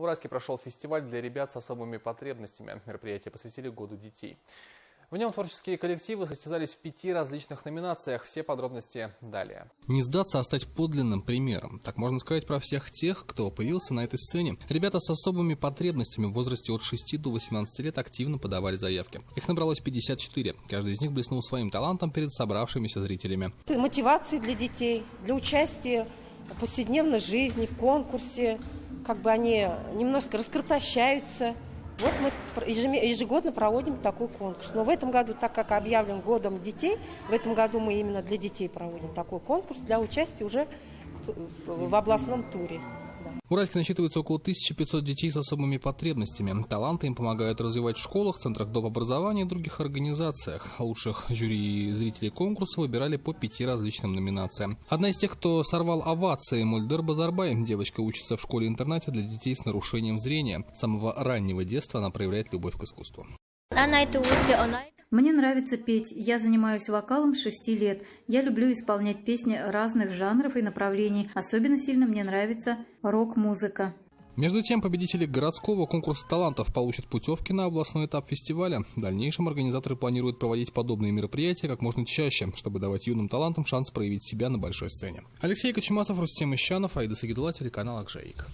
В Уральске прошел фестиваль для ребят с особыми потребностями. Мероприятие посвятили Году детей. В нем творческие коллективы состязались в 5 различных номинациях. Все подробности далее. Не сдаться, а стать подлинным примером. Так можно сказать про всех тех, кто появился на этой сцене. Ребята с особыми потребностями в возрасте от 6 до 18 лет активно подавали заявки. Их набралось 54. Каждый из них блеснул своим талантом перед собравшимися зрителями. Это мотивация для детей, для участия в повседневной жизни, в конкурсе. Как бы они немножко раскрепощаются. Вот мы ежегодно проводим такой конкурс. Но в этом году, так как объявлен годом детей, в этом году мы именно для детей проводим такой конкурс для участия уже в областном туре. В Уральске насчитывается около 1500 детей с особыми потребностями. Таланты им помогают развивать в школах, центрах доп. Образования и других организациях. Лучших жюри и зрителей конкурса выбирали по 5 различным номинациям. Одна из тех, кто сорвал овации, Мульдер Базарбай. Девочка учится в школе-интернате для детей с нарушением зрения. С самого раннего детства она проявляет любовь к искусству. Мне нравится петь. Я занимаюсь вокалом с 6 лет. Я люблю исполнять песни разных жанров и направлений. Особенно сильно мне нравится рок-музыка. Между тем, победители городского конкурса талантов получат путевки на областной этап фестиваля. В дальнейшем организаторы планируют проводить подобные мероприятия как можно чаще, чтобы давать юным талантам шанс проявить себя на большой сцене. Алексей Кочемасов, Рустем Ищанов, Аида Сагидулла, телеканал Акжаик.